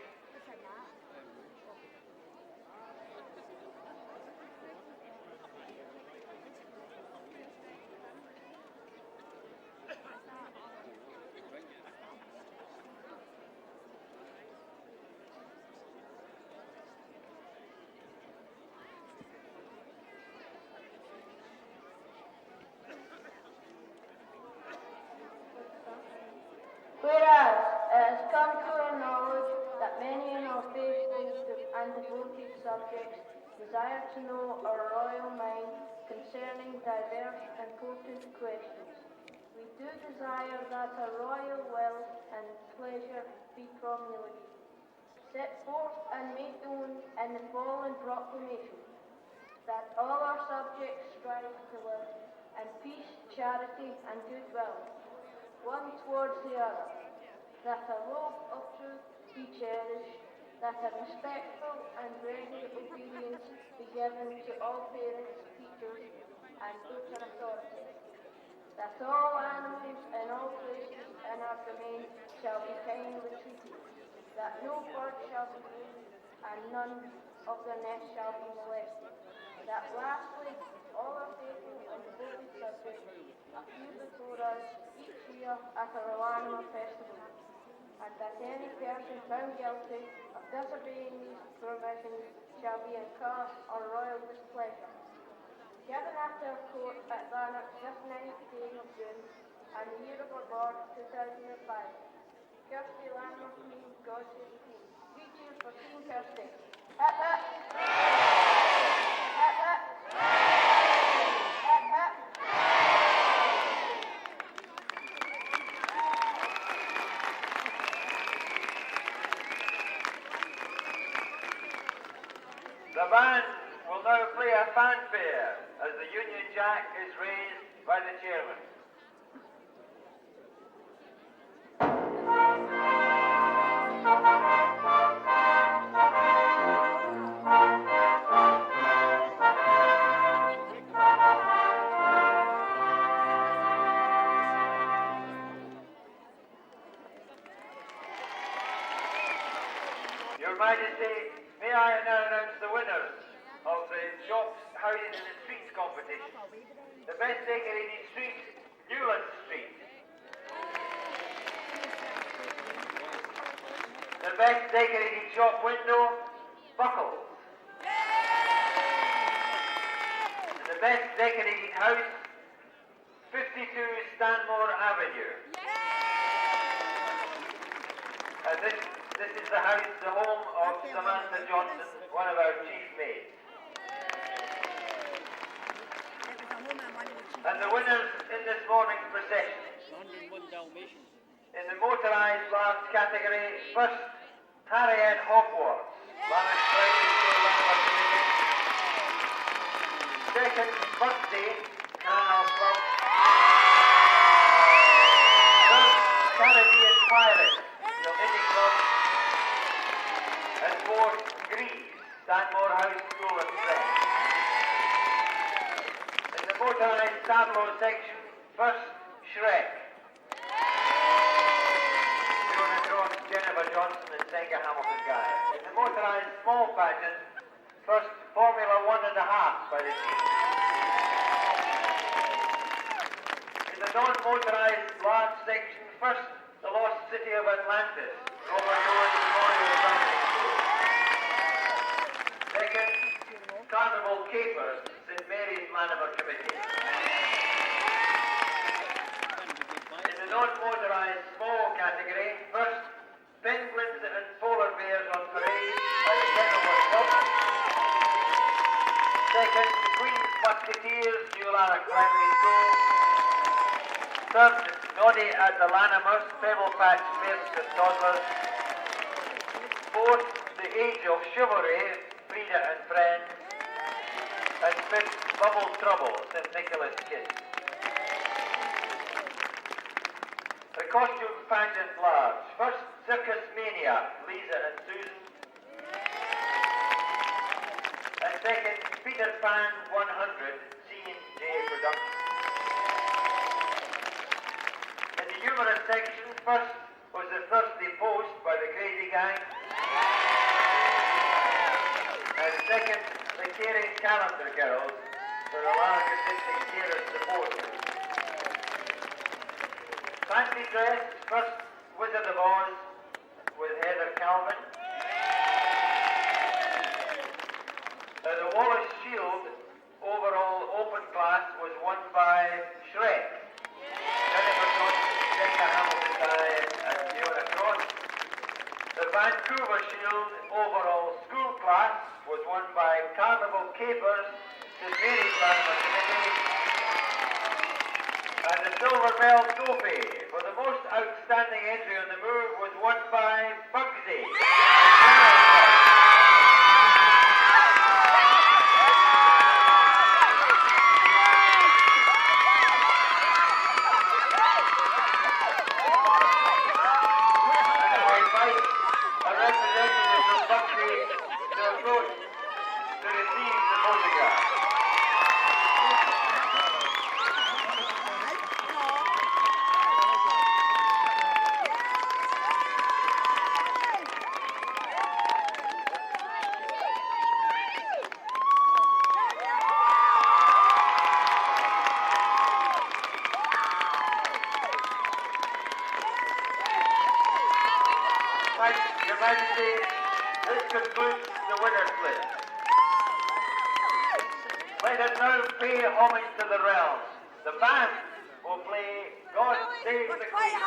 Whereas it has come to our knowledge that many in our faithful and devoted subjects desire to know our royal mind concerning diverse important questions. We do desire that a royal will and pleasure be promulgated, set forth and made known in the following proclamation, that all our subjects strive to live in peace, charity and goodwill, one towards the other, that a love of truth be cherished, that a respectful and ready obedience be given to all parents, teachers, and future authorities, that all animals in all places in our domain shall be kindly treated, that no bird shall be wounded, and none of their nests shall be molested, that lastly, all our faithful and devoted subjects appear before us each year at our Lanimer festival, and that any person found guilty of disobeying these provisions shall be incurred on royal displeasure. Given at our court at Lanark this 9th day of June, and the year of our Lord 2005, Kirstie Lanimer Queen, God save the Queen. 3 cheers for Queen Kirstie. Hip hip! Hip hip! Hip hip! The band will now play a fanfare as the Union Jack is raised by the chairman. Your Majesty, may I now announce the winners of the Shops, Houses and Streets competition. The best decorated street, Newland Street. The best decorated shop window, Buckles. The best decorated house, 52 Stanmore Avenue. And this is the house, the home of Samantha Johnson, one of our chief maids. And the winners in this morning's procession. In the motorised large category, first, Harriet Hogwarts, Lanark Primary School Lanimer Committee. Second, Birthday, Canal Club. Third, Caribbean Pirates, Unity Club. And fourth, Grease, Stanmore House School and Friends. In the motorised tableau section, first, Shrek. Fiona Cross, Jennifer Johnson and Senga Hamilton Guy. In the motorised small pageant, first, Formula 1.5 by the team. In the non-motorised large section, first, the Lost City of Atlantis, Robert Owen Memorial Primary School. Second, Carnival Capers, St Mary's Lanimer Committee. In the non-motorised small category, first, Penguins and Polar Bears on Parade by the Kenilworth Club. Second, the Queen's Musketeers, New Lanark Primary School. Third, Noddy at the Lanimers, Pebble Patch Mates and Toddlers. Fourth, The Age of Chivalry, Frida and Friends. And fifth, Bubble Trouble, St Nicholas Kids. The costume pageant large. First, Circus Mania, Lisa and Susan. And second, Peter Pan 100, C&J Productions. In the numerous sections. First was the thirsty post by the crazy gang. And second, the caring calendar girls for the large assisting carers support. Fancy dress, first Wizard of Oz with Heather Calvin. The Wallace Shield overall open class was won by Shrek. Jennifer Johnson, Jessica Hamilton and Fiona Crosbie. The Vancouver Shield overall school class was won by Carnival Capers, St Mary's Committee. And the Silver Bell Trophy for the most outstanding entry on the move was won by Bugsy. Your Majesty, this concludes the winners' list. Let us now pay homage to the realms. The band will play God Save the Queen.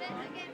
Again.